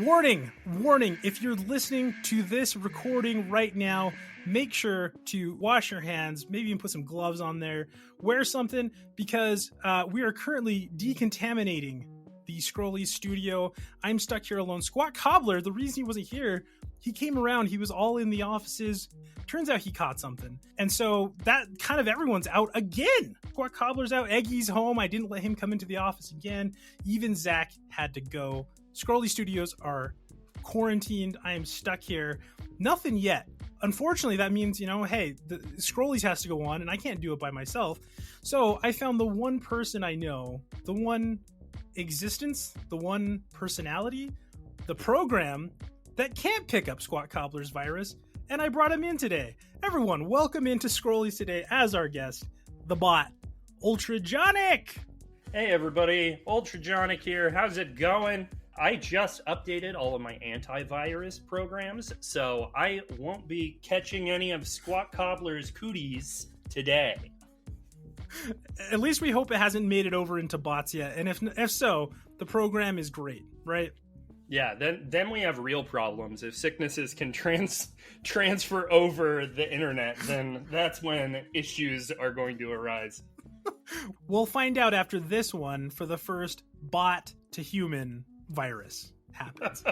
Warning, warning, if you're listening to this recording right now, make sure to wash your hands, maybe even put some gloves on there, wear something, because we are currently decontaminating the Scrolly studio. I'm stuck here alone. Squat Cobbler, the reason he wasn't here, he came around, he was all in the offices. Turns out he caught something. And so that kind of everyone's out again. Squat Cobbler's out, Eggy's home. I didn't let him come into the office again. Even Zach had to go. Scrolly Studios are quarantined. I am stuck here. Nothing yet. Unfortunately, that means, hey, the Scrollies has to go on, and I can't do it by myself. So I found the one person I know, the one existence, the one personality, the program that can't pick up Squat Cobbler's virus, and I brought him in today. Everyone, welcome into Scrollies today as our guest, the bot, UltraJohnic. Hey everybody, UltraJohnic here. How's it going? I just updated all of my antivirus programs, so I won't be catching any of Squat Cobbler's cooties today. At least we hope it hasn't made it over into bots yet, and if so, the program is great, right? Yeah, then we have real problems. If sicknesses can transfer over the internet, then that's when issues are going to arise. We'll find out after this one for the first bot to human virus happens.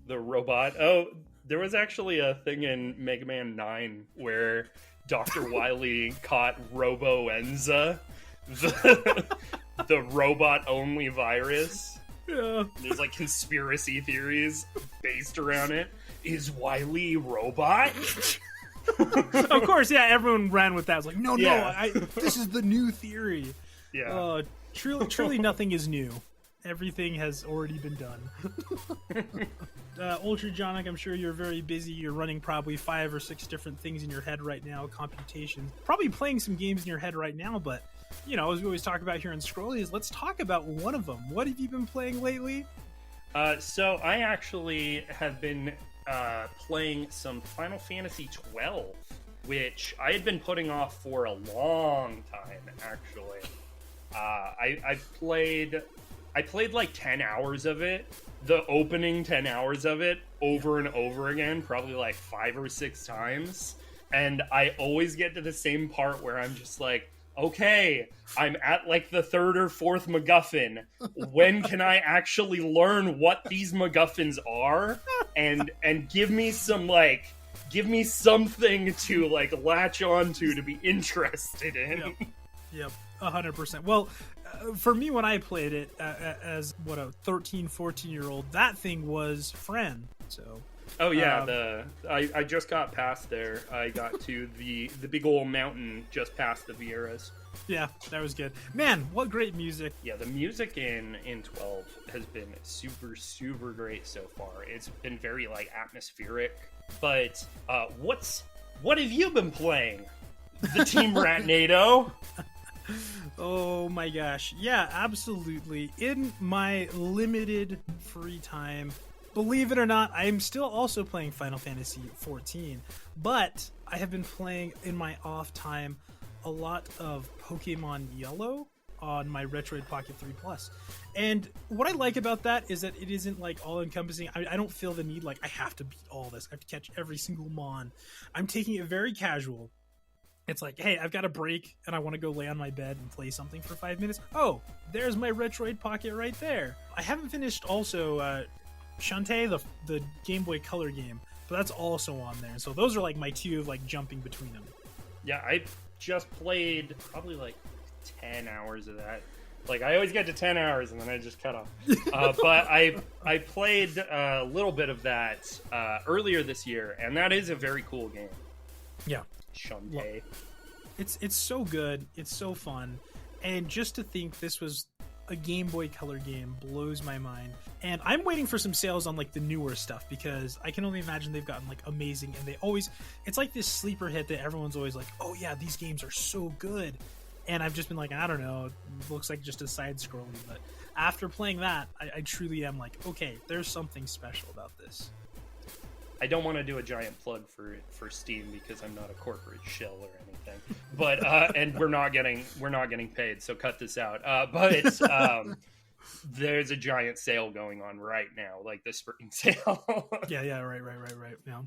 The robot. Oh, there was actually a thing in Mega Man 9 where Dr. Wily caught Roboenza, the robot-only virus. Yeah. There's like conspiracy theories based around it. Is Wily robot? Of course, yeah, everyone ran with that. It's like, no, this is the new theory. Yeah. Truly nothing is new. Everything has already been done. UltraJohnic, I'm sure you're very busy. You're running probably 5 or 6 different things in your head right now, computations. Probably playing some games in your head right now, but, as we always talk about here in Scrollies, let's talk about one of them. What have you been playing lately? So I actually have been playing some Final Fantasy 12, which I had been putting off for a long time, actually. I played like 10 hours of it, the opening 10 hours of it, over and over again, probably like 5 or 6 times. And I always get to the same part where I'm just like, okay, I'm at like the 3rd or 4th MacGuffin. When can I actually learn what these MacGuffins are? And give me something to like latch onto to be interested in. Yep. 100%. Well, for me, when I played it as a 13, 14-year-old, that thing was Fran. So. Oh yeah, I just got past there. I got to the big old mountain just past the Vieras. Yeah, that was good. Man, what great music. Yeah, the music in 12 has been super, super great so far. It's been very like atmospheric. But what have you been playing? The Team Ratnado. Oh my gosh. Yeah, absolutely. In my limited free time, believe it or not, I am still also playing Final Fantasy XIV, but I have been playing in my off time a lot of Pokemon Yellow on my Retroid Pocket 3 Plus. And what I like about that is that it isn't like all encompassing. I don't feel the need like I have to beat all this. I have to catch every single Mon. I'm taking it very casual. It's like, hey, I've got a break and I want to go lay on my bed and play something for 5 minutes. Oh, there's my Retroid Pocket right there. I haven't finished also Shantae, the Game Boy Color game, but that's also on there. So those are like my two like jumping between them. Yeah, I just played probably like 10 hours of that. Like I always get to 10 hours and then I just cut off. But I played a little bit of that earlier this year, and that is a very cool game. Yeah. Shantae. It's so good. It's so fun. And just to think this was a Game Boy Color game blows my mind. And I'm waiting for some sales on like the newer stuff because I can only imagine they've gotten like amazing, and it's like this sleeper hit that everyone's always like, oh yeah, these games are so good. And I've just been like, I don't know, it looks like just a side scrolling, but after playing that, I truly am like, okay, there's something special about this. I don't want to do a giant plug for Steam because I'm not a corporate shell or anything. But and we're not getting paid, so cut this out. But There's a giant sale going on right now, like the spring sale. Yeah, right. Yeah,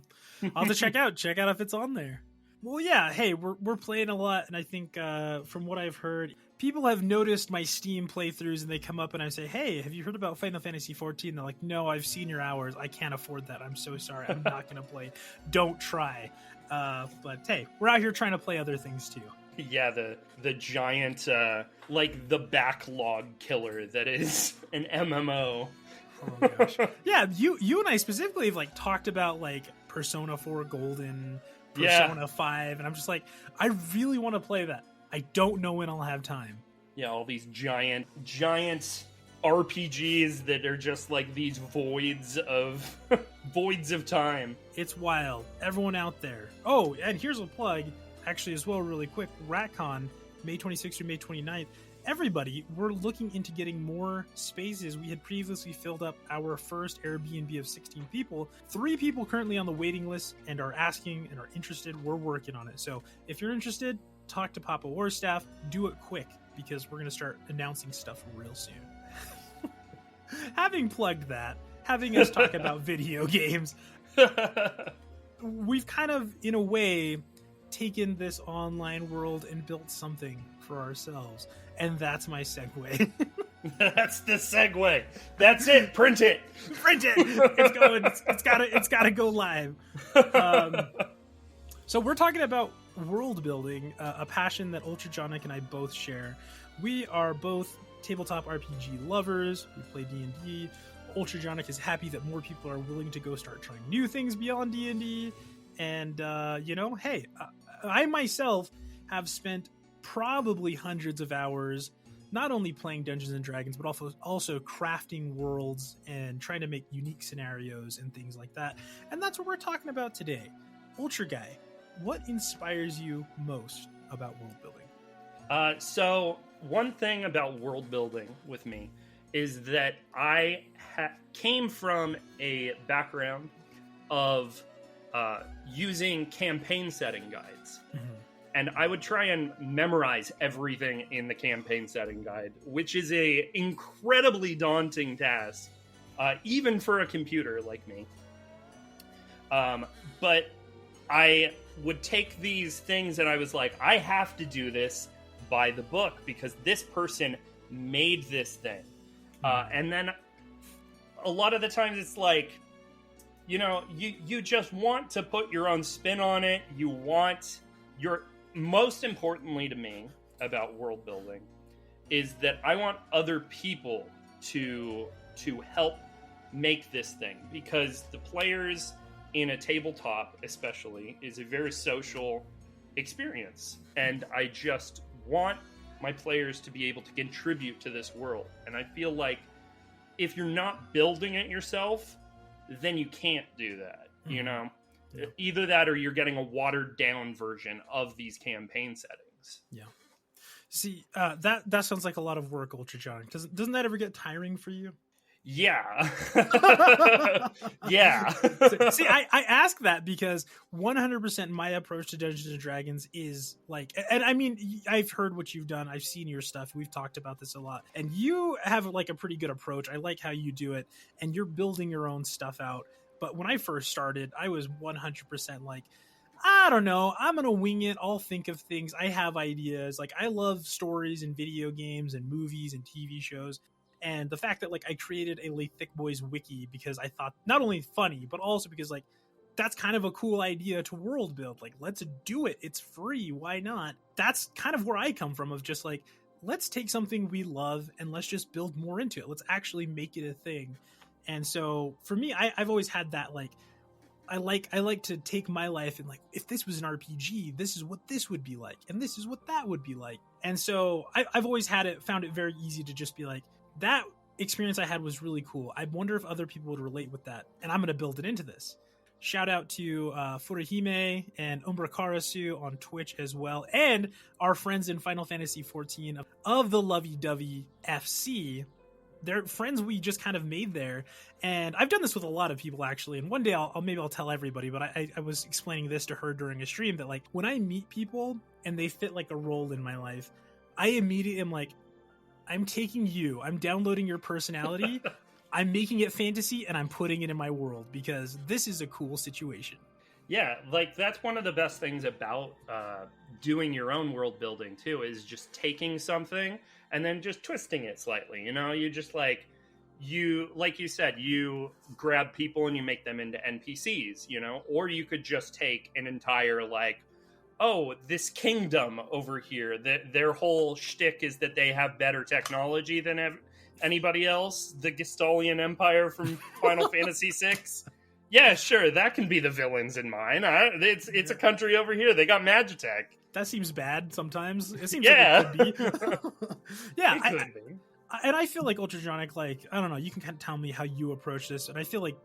I'll have to check out if it's on there. Well, yeah, hey, we're playing a lot, and I think from what I've heard, people have noticed my Steam playthroughs, and they come up and I say, hey, have you heard about Final Fantasy 14? They're like, no, I've seen your hours. I can't afford that. I'm so sorry. I'm not going to play. Don't try. But hey, we're out here trying to play other things too. Yeah, the giant, like the backlog killer that is an MMO. Oh gosh. Yeah, you and I specifically have like talked about like Persona 4 Golden, Persona 5, and I'm just like, I really want to play that. I don't know when I'll have time. Yeah, all these giant RPGs that are just like these voids of time. It's wild. Everyone out there. Oh, and here's a plug, actually as well, really quick. RatCon, May 26th through May 29th. Everybody, we're looking into getting more spaces. We had previously filled up our first Airbnb of 16 people. 3 people currently on the waiting list and are asking and are interested. We're working on it. So if you're interested, talk to Papa Warstaff. Do it quick, because we're going to start announcing stuff real soon. Having plugged that, having us talk about video games, we've kind of, in a way, taken this online world and built something for ourselves. And that's my segue. That's the segue. That's it. Print it. Print it. It's going. It's gotta go live. So we're talking about world building, a passion that UltraJohnic and I both share. We are both tabletop RPG lovers. We play D&D. UltraJohnic is happy that more people are willing to go start trying new things beyond D&D. And hey, I myself have spent probably hundreds of hours not only playing Dungeons and Dragons, but also crafting worlds and trying to make unique scenarios and things like that. And that's what we're talking about today. Ultra Guy, what inspires you most about world building? So one thing about world building with me is that I came from a background of using campaign setting guides. Mm-hmm. And I would try and memorize everything in the campaign setting guide, which is a incredibly daunting task, even for a computer like me. But I would take these things and I was like, I have to do this by the book because this person made this thing. And then a lot of the times it's like, you just want to put your own spin on it. You want most importantly to me about world building is that I want other people to help make this thing, because the players in a tabletop especially is a very social experience, and I just want my players to be able to contribute to this world. And I feel like if you're not building it yourself, then you can't do that. Yeah. Either that or you're getting a watered down version of these campaign settings. Yeah. See, that sounds like a lot of work, UltraJohnic. Doesn't that ever get tiring for you? Yeah. Yeah. See, I ask that because 100% my approach to Dungeons and Dragons is like, and I mean, I've heard what you've done. I've seen your stuff. We've talked about this a lot. And you have like a pretty good approach. I like how you do it. And you're building your own stuff out. But when I first started, I was 100% like, I don't know, I'm going to wing it. I'll think of things. I have ideas. Like, I love stories and video games and movies and TV shows. And the fact that, like, I created a Lay Thick Boys wiki because I thought not only funny, but also because, like, that's kind of a cool idea to world build. Like, let's do it. It's free. Why not? That's kind of where I come from, of just like, let's take something we love and let's just build more into it. Let's actually make it a thing. And so for me, I've always had that, like, I like to take my life and, like, if this was an RPG, this is what this would be like, and this is what that would be like. And so I've always found it very easy to just be like, that experience I had was really cool. I wonder if other people would relate with that, and I'm going to build it into this. Shout out to Furahime and Umbra Karasu on Twitch as well, and our friends in Final Fantasy 14 of the Lovey Dovey FC. They're friends we just kind of made there. And I've done this with a lot of people, actually. And one day I'll tell everybody, but I was explaining this to her during a stream that, like, when I meet people and they fit like a role in my life, I immediately am like, I'm taking you. I'm downloading your personality. I'm making it fantasy, and I'm putting it in my world because this is a cool situation. Yeah, like that's one of the best things about doing your own world building too, is just taking something and then just twisting it slightly. You know, you just like you said, you grab people and you make them into NPCs. You know, or you could just take an entire like, oh, this kingdom over here, that their whole shtick is that they have better technology than anybody else. The Gestalian Empire from Final Fantasy VI. Yeah, sure, that can be the villains in mine. It's a country over here. They got Magitech. That seems bad sometimes. It seems yeah. like it could be. Yeah, it could be. And I feel like UltraJohnic, like, I don't know, you can kind of tell me how you approach this, and I feel like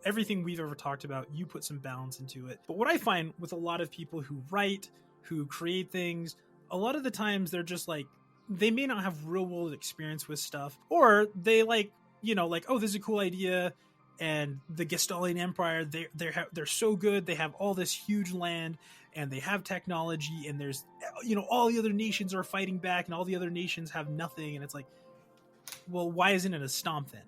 everything we've ever talked about, you put some balance into it. But what I find with a lot of people who write, who create things, a lot of the times they're just like, they may not have real world experience with stuff, or they like, you know, like, oh, this is a cool idea, and the Gestalian Empire, they're so good, they have all this huge land, and they have technology, and there's, you know, all the other nations are fighting back, and all the other nations have nothing, and it's like, well, why isn't it a stomp then?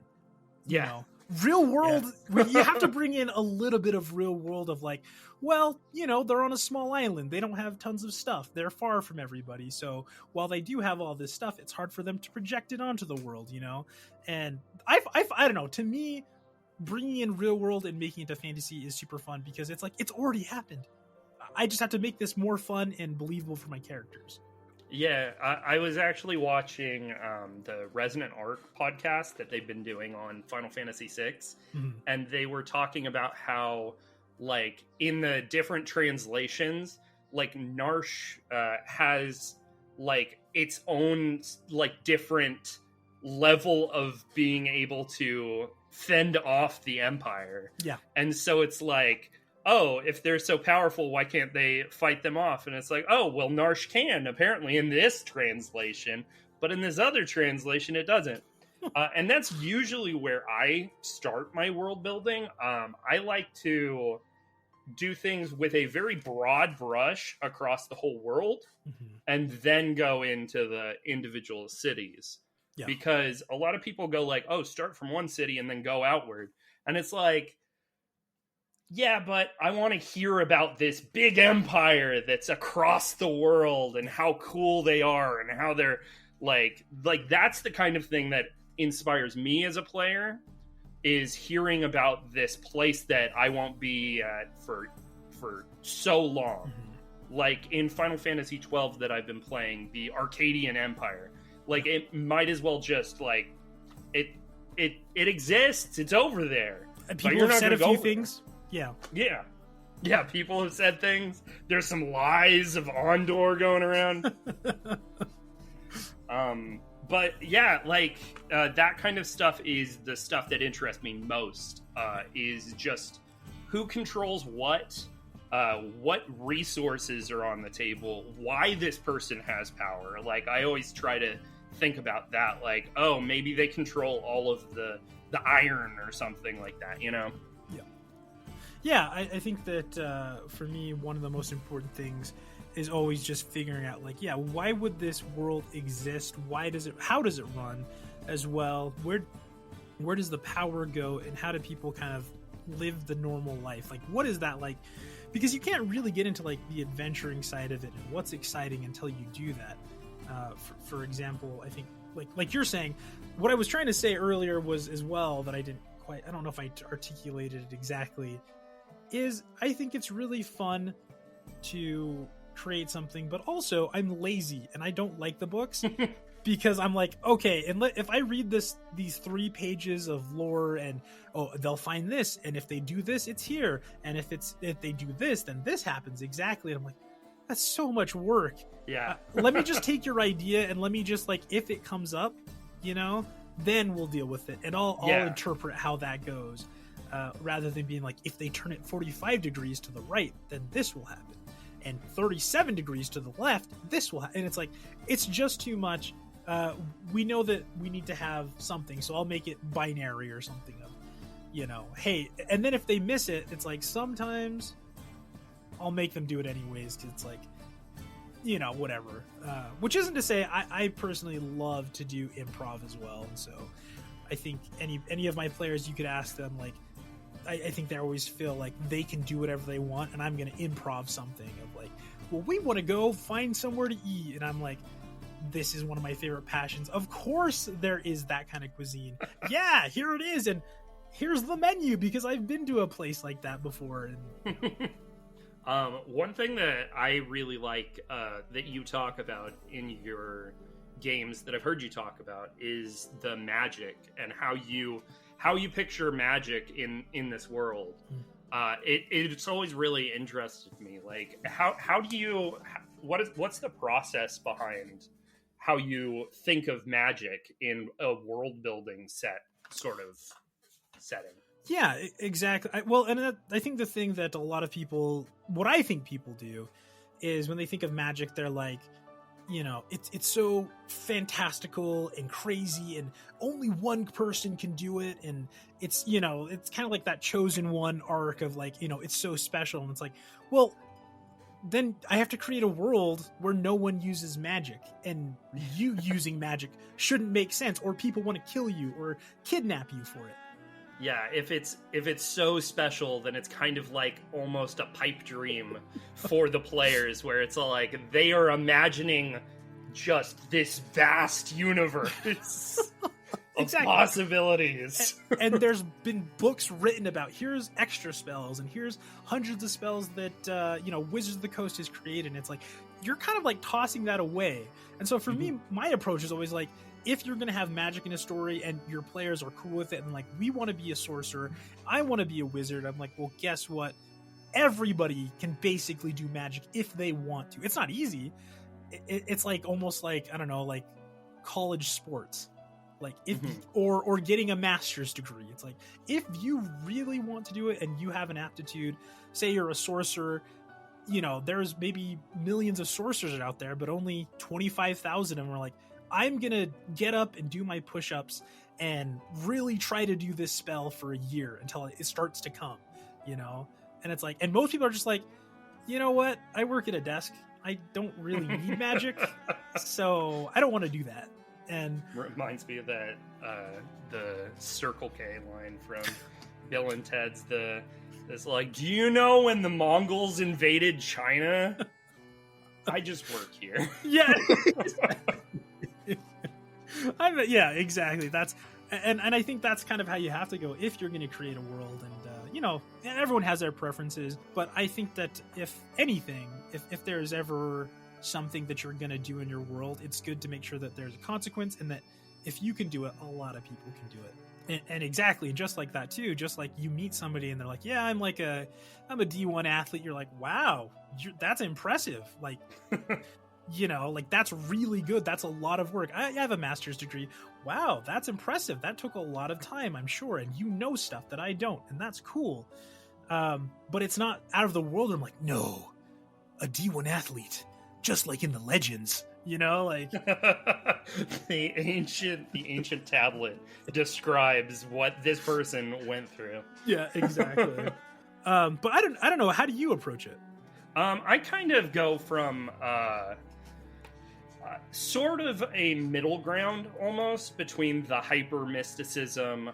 Yeah. You know, real world, you have to bring in a little bit of real world of like, well, you know, they're on a small island. They don't have tons of stuff. They're far from everybody. So while they do have all this stuff, it's hard for them to project it onto the world, you know? And I don't know, to me, bringing in real world and making it to fantasy is super fun because it's like, it's already happened. I just have to make this more fun and believable for my characters. Yeah, I was actually watching the Resonant Arc podcast that they've been doing on Final Fantasy VI, and they were talking about how, like, in the different translations, like, Narsh has, like, its own, like, different level of being able to fend off the Empire. Yeah. And so it's like, oh, if they're so powerful, why can't they fight them off? And it's like, oh, well, Narsh can, apparently, in this translation, but in this other translation, it doesn't. And that's usually where I start my world building. I like to do things with a very broad brush across the whole world, and then go into the individual cities. Yeah. Because a lot of people go like, oh, start from one city and then go outward. And it's like, yeah, but I want to hear about this big empire that's across the world and how cool they are and how they're like that's the kind of thing that inspires me as a player, is hearing about this place that I won't be at for so long. Like in Final Fantasy 12 that I've been playing, the Arcadian Empire. Like it might as well just like it exists. It's over there. And people have said a few things. Yeah. People have said things. There's some lies of Ondor going around. But yeah, like that kind of stuff is the stuff that interests me most. Is just who controls what resources are on the table, why this person has power. Like I always try to think about that. Like, oh, maybe they control all of the iron or something like that. You know. Yeah, I think that for me, one of the most important things is always just figuring out, like, yeah, why would this world exist? How does it run as well? Where does the power go, and how do people kind of live the normal life? Like, what is that like? Because you can't really get into like the adventuring side of it and what's exciting until you do that. For example, I think like you're saying, what I was trying to say earlier was as well that I don't know if I articulated it exactly, is I think it's really fun to create something, but also I'm lazy and I don't like the books because I'm like, okay, and if I read these 3 pages of lore and they'll find this, and if they do this, it's here, and if they do this, then this happens exactly. And I'm like, that's so much work. Yeah. Let me just take your idea and let me just like, if it comes up, you know, then we'll deal with it, and I'll interpret how that goes. Rather than being like, if they turn it 45 degrees to the right, then this will happen. And 37 degrees to the left, this will happen. And it's like, it's just too much. We know that we need to have something, so I'll make it binary or something of, you know, hey, and then if they miss it, it's like, sometimes I'll make them do it anyways, because it's like, whatever. Which isn't to say I personally love to do improv as well. And so I think any of my players, you could ask them, like, I think they always feel like they can do whatever they want, and I'm going to improv something of like, well, we want to go find somewhere to eat. And I'm like, this is one of my favorite passions. Of course there is that kind of cuisine. Yeah, here it is. And here's the menu because I've been to a place like that before. And one thing that I really like that you talk about in your games that I've heard you talk about is the magic and how you picture magic in this world. It's always really interested me. Like, how do you what's the process behind how you think of magic in a world building sort of setting? Yeah, exactly. I think the thing that what I think people do is when they think of magic, they're like, it's so fantastical and crazy and only one person can do it. And it's kind of like that chosen one arc of like, it's so special. And it's like, well, then I have to create a world where no one uses magic, and you using magic shouldn't make sense, or people want to kill you or kidnap you for it. Yeah, if it's so special, then it's kind of like almost a pipe dream for the players, where it's all like they are imagining just this vast universe of possibilities. And there's been books written about here's extra spells and here's hundreds of spells that Wizards of the Coast has created. And it's like you're kind of like tossing that away. And so for me, my approach is always like, if you're going to have magic in a story and your players are cool with it and like, we want to be a sorcerer, I want to be a wizard, I'm like, well, guess what? Everybody can basically do magic if they want to. It's not easy. It's like almost like, I don't know, like college sports. Like if or getting a master's degree. It's like, if you really want to do it and you have an aptitude, say you're a sorcerer, there's maybe millions of sorcerers out there, but only 25,000 of them are like, I'm going to get up and do my push-ups and really try to do this spell for a year until it starts to come, And it's like, and most people are just like, you know what? I work at a desk. I don't really need magic, so I don't want to do that. And reminds me of that the Circle K line from Bill and Ted's. It's like, do you know when the Mongols invaded China? I just work here. Yeah. Yeah, exactly. And I think that's kind of how you have to go if you're going to create a world. And everyone has their preferences, but I think that if anything, if there's ever something that you're going to do in your world, it's good to make sure that there's a consequence, and that if you can do it, a lot of people can do it. And exactly, just like that too, just like you meet somebody and they're like, yeah, I'm a D1 athlete. You're like, wow, that's impressive. Like, like that's really good. That's a lot of work. I have a master's degree. Wow, that's impressive. That took a lot of time, I'm sure. And stuff that I don't, and that's cool. But it's not out of the world. I'm like, no, a D1 athlete, just like in the legends, like the ancient tablet describes what this person went through. Yeah, exactly. But I don't know. How do you approach it? I kind of go from sort of a middle ground almost between the hyper mysticism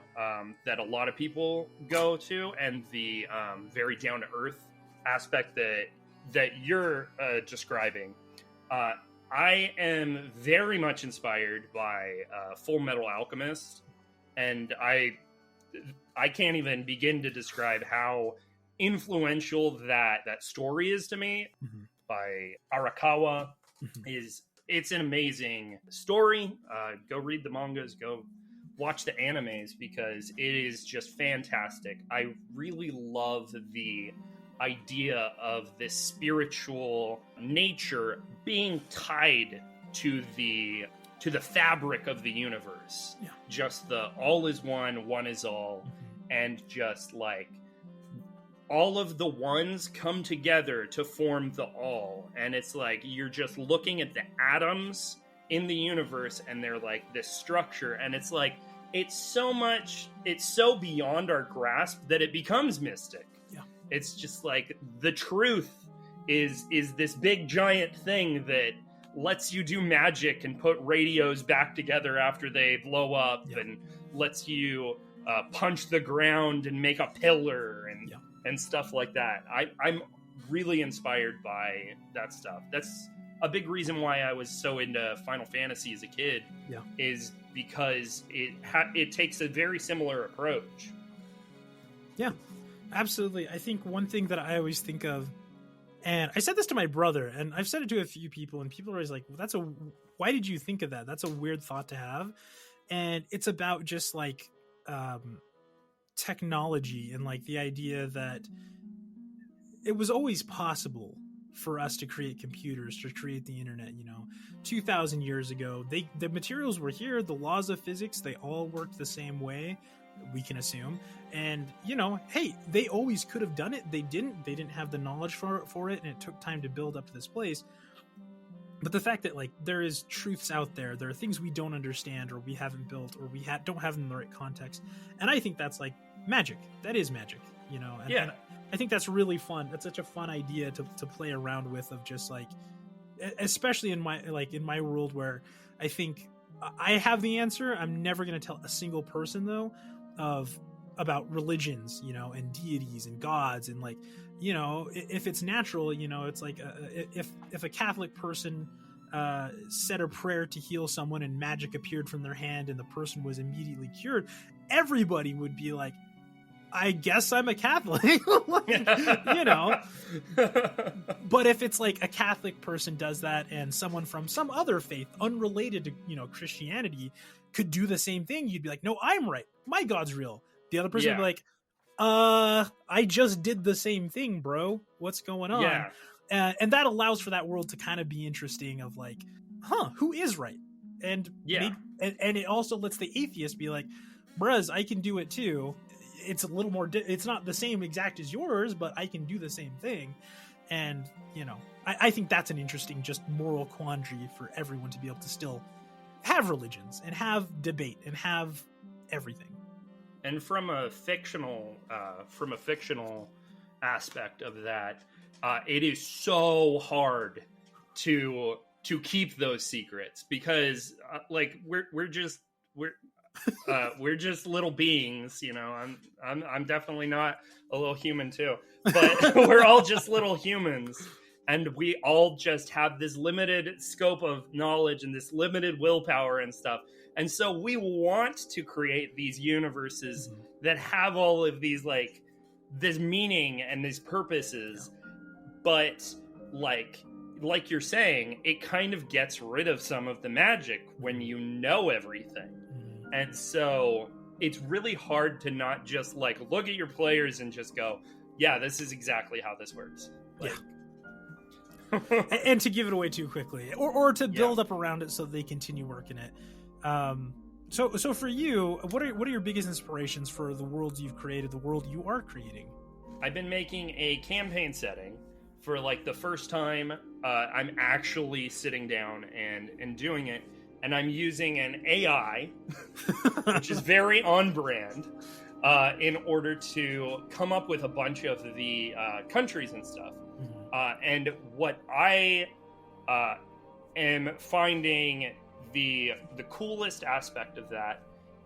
that a lot of people go to and the very down to earth aspect that you're describing. I am very much inspired by Full Metal Alchemist, and I can't even begin to describe how influential that story is to me. By Arakawa. It's an amazing story. Go read the mangas, go watch the animes, because it is just fantastic. I really love the idea of this spiritual nature being tied to the fabric of the universe. Yeah. Just the all is one is all, and just like all of the ones come together to form the all. And it's like you're just looking at the atoms in the universe, and they're like this structure, and it's like it's so beyond our grasp that it becomes mystic. Yeah. It's just like the truth is this big giant thing that lets you do magic and put radios back together after they blow up, and lets you punch the ground and make a pillar and stuff like that. I'm really inspired by that stuff. That's a big reason why I was so into Final Fantasy as a kid, is because it takes a very similar approach. Yeah, absolutely. I think one thing that I always think of, and I said this to my brother, and I've said it to a few people, and people are always like, well, why did you think of that? That's a weird thought to have. And it's about just like technology, and like the idea that it was always possible for us to create computers, to create the internet. 2,000 years ago, the materials were here, the laws of physics, they all worked the same way, we can assume. And hey, they always could have done it. They didn't have the knowledge for it, and it took time to build up to this place. But the fact that like there is truths out there are things we don't understand, or we haven't built, or we don't have in the right context, and I think that's like magic. That is magic, and I think that's really fun. That's such a fun idea to play around with, of just like, especially in my world, where I think I have the answer. I'm never going to tell a single person though about religions, and deities and gods, and like, if it's natural, it's like if a Catholic person said a prayer to heal someone and magic appeared from their hand and the person was immediately cured, everybody would be like, I guess I'm a Catholic. But if it's like a Catholic person does that, and someone from some other faith unrelated to Christianity could do the same thing, you'd be like, no, I'm right, my God's real. The other person would be like, I just did the same thing, bro, what's going on? And that allows for that world to kind of be interesting, of like, who is right? And and it also lets the atheist be like, bruh, I can do it too. It's a little more it's not the same exact as yours, but I can do the same thing. And I think that's an interesting just moral quandary for everyone to be able to still have religions and have debate and have everything. And from a fictional aspect of that, it is so hard to keep those secrets, because like we're just little beings, I'm definitely not a little human too, but we're all just little humans, and we all just have this limited scope of knowledge and this limited willpower and stuff. And so we want to create these universes that have all of these, like, this meaning and these purposes. But like you're saying, it kind of gets rid of some of the magic when you know everything. And so it's really hard to not just like look at your players and just go, yeah, this is exactly how this works. Like, and to give it away too quickly, or to build up around it so they continue working it. So for you, what are your biggest inspirations for the worlds you've created, the world you are creating? I've been making a campaign setting for like the first time. I'm actually sitting down and doing it, and I'm using an AI, which is very on brand, in order to come up with a bunch of the countries and stuff. And what I am finding the coolest aspect of that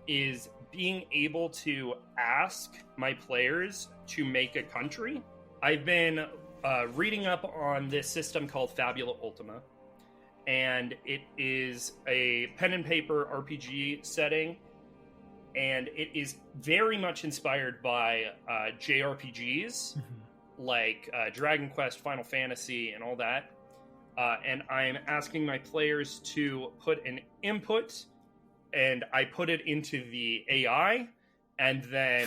is being able to ask my players to make a country. I've been reading up on this system called Fabula Ultima, and it is a pen and paper RPG setting, and it is very much inspired by JRPGs, like Dragon Quest, Final Fantasy, and all that. And I'm asking my players to put an input, and I put it into the AI, and then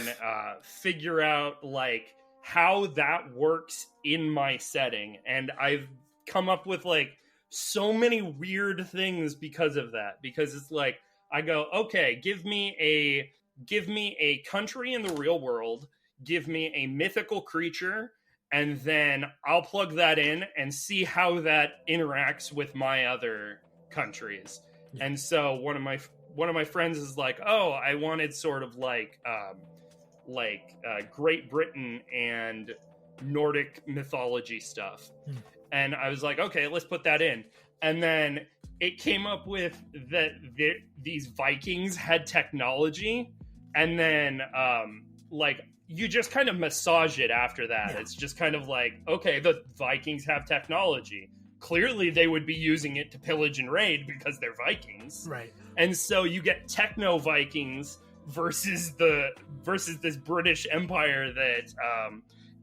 figure out like how that works in my setting. And I've come up with like so many weird things because of that. Because it's like, I go, okay, give me a country in the real world, give me a mythical creature, and then I'll plug that in and see how that interacts with my other countries. Yeah. And so one of my friends is like, oh, I wanted sort of like Great Britain and Nordic mythology stuff. And I was like, okay, let's put that in. And then it came up with that these Vikings had technology, and then like you just kind of massage it after that. It's just kind of like, okay, the Vikings have technology. Clearly they would be using it to pillage and raid because they're Vikings. Right. And so you get techno Vikings versus this British Empire that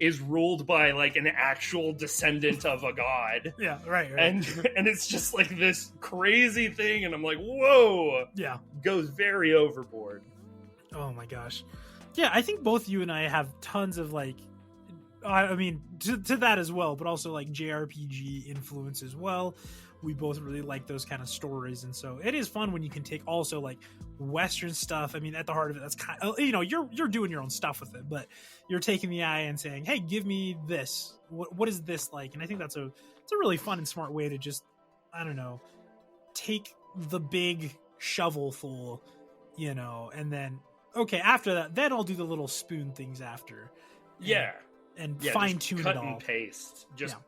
is ruled by like an actual descendant of a god. Yeah, right. And it's just like this crazy thing, and I'm like, whoa. Yeah. Goes very overboard. Oh my gosh. Yeah, I think both you and I have tons of like, I mean, to that as well, but also like JRPG influence as well. We both really like those kind of stories, and so it is fun when you can take also like Western stuff. I mean, at the heart of it, that's kind of, you know, you're doing your own stuff with it, but you're taking the eye and saying, "Hey, give me this. What is this like?" And I think it's a really fun and smart way to just, I don't know, take the big shovelful, you know, and then okay, after that, then I'll do the little spoon things after. And fine tune it all. Cut and paste.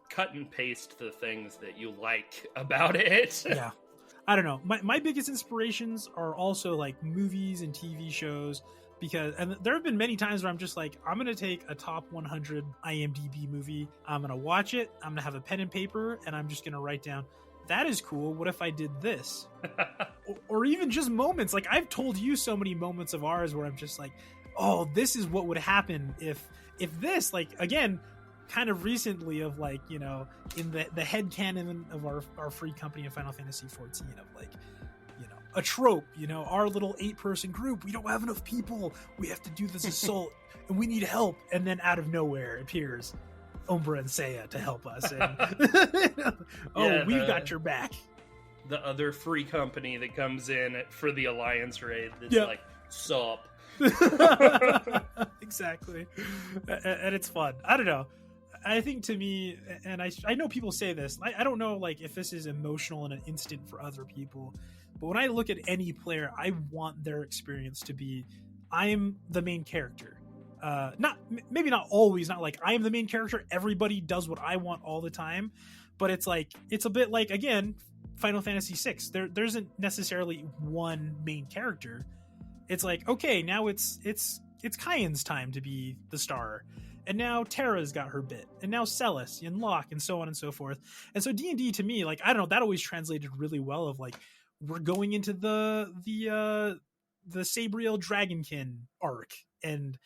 Cut and paste the things that you like about it. Yeah. I don't know. My biggest inspirations are also like movies and TV shows, because, and there have been many times where I'm just like, I'm going to take a top 100 IMDb movie. I'm going to watch it. I'm going to have a pen and paper, and I'm just going to write down, that is cool. What if I did this? or even just moments. Like I've told you so many moments of ours where I'm just like, oh, this is what would happen if this, like, again, kind of recently of like, you know, in the headcanon of our free company in Final Fantasy 14 of like, you know, a trope, you know, our little 8-person group, we don't have enough people, we have to do this assault and we need help, and then out of nowhere appears Umbra and Saya to help us, and we've got your back. The other free company that comes in for the Alliance raid that's like, sup. Exactly. And it's fun. I don't know. I think to me, and I know people say this, I don't know like if this is emotional in an instant for other people, but when I look at any player, I want their experience to be, I'm the main character. Maybe not always, not like I am the main character, everybody does what I want all the time, but it's like, it's a bit like, again, Final Fantasy VI. There isn't necessarily one main character. It's like, okay, now it's Kyan's time to be the star, and now Terra's got her bit, and now Celis and Locke, and so on and so forth. And so D&D to me, like, I don't know, that always translated really well of like, we're going into the Sabriel Dragonkin arc, and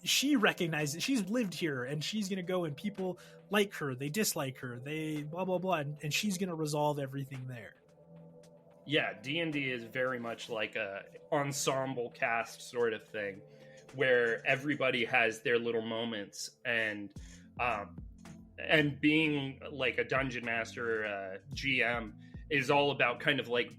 she recognizes she's lived here, and she's gonna go, and people like her, they dislike her, they blah blah blah, and she's gonna resolve everything there. Yeah, D&D is very much like a ensemble cast sort of thing, where everybody has their little moments, and being like a dungeon master, GM, is all about kind of like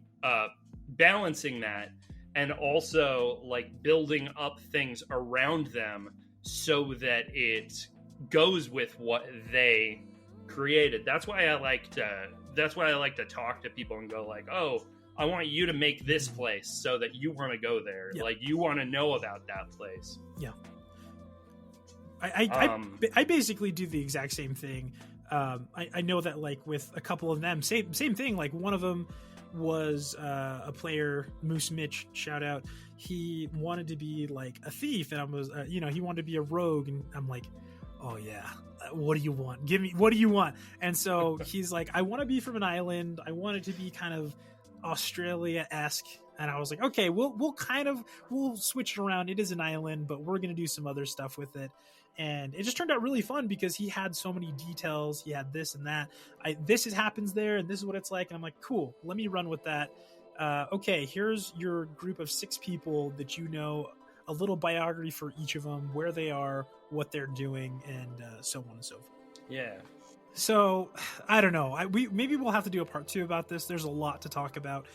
balancing that, and also like building up things around them so that it goes with what they created. That's why I like to talk to people and go like, oh, I want you to make this place so that you want to go there. Yeah. Like, you want to know about that place. Yeah. I basically do the exact same thing. I know that, like, with a couple of them, same thing. Like, one of them was a player, Moose Mitch, shout out. He wanted to be, like, a thief, and I was, he wanted to be a rogue, and I'm like, oh, yeah. What do you want? Give me, what do you want? And so he's like, I want to be from an island. I want it to be kind of Australia-esque, and I was like, okay, we'll switch it around. It is an island, but we're gonna do some other stuff with it, and it just turned out really fun because he had so many details. He had this and that. Happens there, and this is what it's like. And I'm like, cool, let me run with that. Okay, here's your group of 6 people that you know, a little biography for each of them, where they are, what they're doing, and so on and so forth. Yeah. So I don't know. Maybe we'll have to do a part 2 about this. There's a lot to talk about,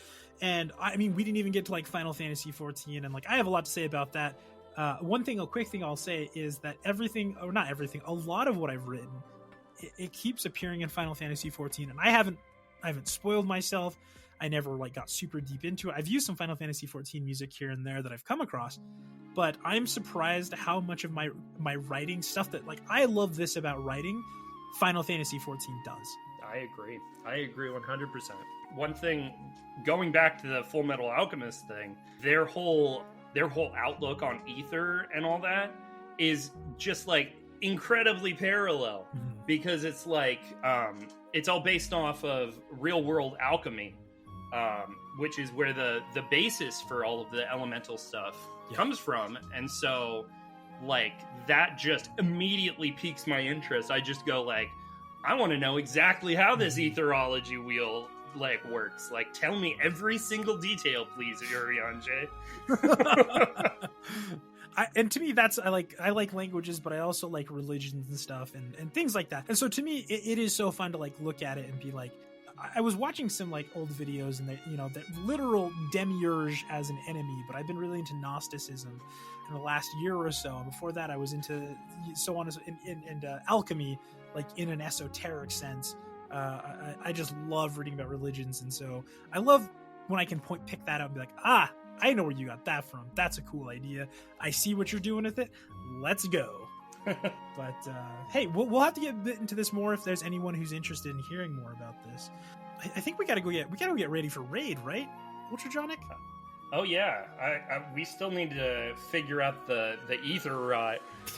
and I mean, we didn't even get to like Final Fantasy 14, and like I have a lot to say about that. A quick thing I'll say is that a lot of what I've written, it keeps appearing in Final Fantasy 14, and I haven't spoiled myself. I never like got super deep into it. I've used some Final Fantasy 14 music here and there that I've come across, but I'm surprised how much of my writing stuff that, like, I love this about writing, Final Fantasy 14 does. I agree 100%. One thing, going back to the Full Metal Alchemist thing, their whole outlook on ether and all that is just like incredibly parallel, because it's like it's all based off of real world alchemy, which is where the basis for all of the elemental stuff comes from. And so like that just immediately piques my interest. I just go like, I want to know exactly how this etherology wheel like works. Like, tell me every single detail, please, Urianje. And to me, that's I like languages, but I also like religions and stuff and things like that. And so to me, it is so fun to like look at it and be like, I was watching some like old videos and that literal demiurge as an enemy, but I've been really into Gnosticism in the last year or so. And before that, I was into so on and alchemy, like in an esoteric sense. I just love reading about religions, and so I love when I can pick that up and be like, I know where you got that from. That's a cool idea. I see what you're doing with it. Let's go. But hey, we'll have to get into this more if there's anyone who's interested in hearing more about this. I think we gotta go get ready for raid, right, UltraJohnic? Oh yeah, we still need to figure out the ether rot.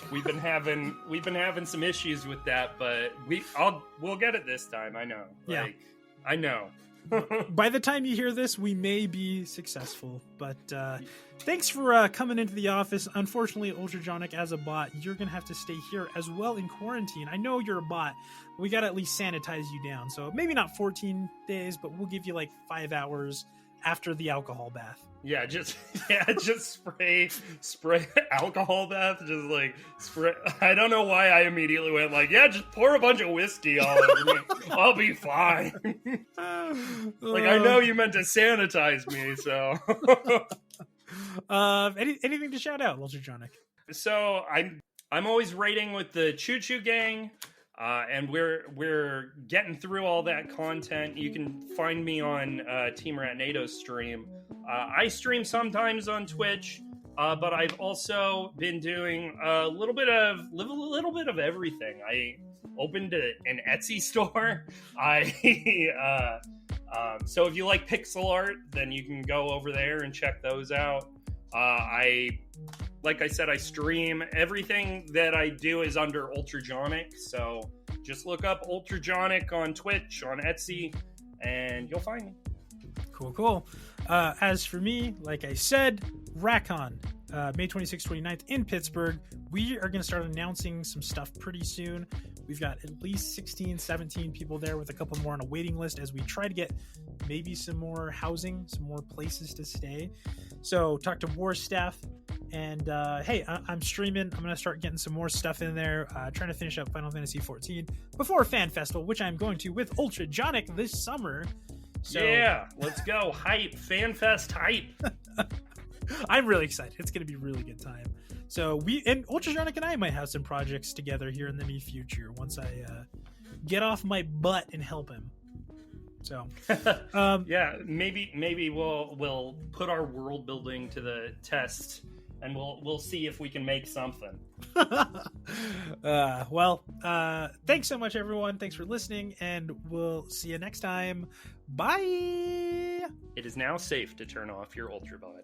We've been having some issues with that, but we'll get it this time. I know. Yeah, I know. By the time you hear this, we may be successful. But thanks for coming into the office. Unfortunately, UltraJohnic, as a bot, you're gonna have to stay here as well in quarantine. I know you're a bot. We gotta at least sanitize you down. So maybe not 14 days, but we'll give you like 5 hours after the alcohol bath. Yeah, just spray alcohol bath. Just like spray. I don't know why I immediately went like, yeah, just pour a bunch of whiskey all over me. I'll be fine. Like, I know you meant to sanitize me, so. Anything to shout out, UltraJohnic? So I'm always raiding with the Choo Choo Gang. And we're getting through all that content. You can find me on Team Ratnado's stream. I stream sometimes on Twitch, but I've also been doing a little bit of everything. I opened an Etsy store. So if you like pixel art, then you can go over there and check those out. Like I said, I stream. Everything that I do is under UltraJohnic, so just look up UltraJohnic on Twitch, on Etsy, and you'll find me. Cool. As for me, like I said, RACCON, May 26th, 29th in Pittsburgh. We are going to start announcing some stuff pretty soon. We've got at least 16, 17 people there with a couple more on a waiting list as we try to get maybe some more housing, some more places to stay. So talk to War Staff. And hey, I'm streaming. I'm going to start getting some more stuff in there, trying to finish up Final Fantasy 14 before Fan Festival, which I'm going to with UltraJohnic this summer. So, yeah, let's go. Hype. FanFest hype. I'm really excited. It's going to be a really good time. So UltraJohnic and I might have some projects together here in the near future once I get off my butt and help him. So yeah, maybe we'll put our world building to the test, and we'll see if we can make something. Thanks so much, everyone. Thanks for listening, and we'll see you next time. Bye. It is now safe to turn off your UltraBot.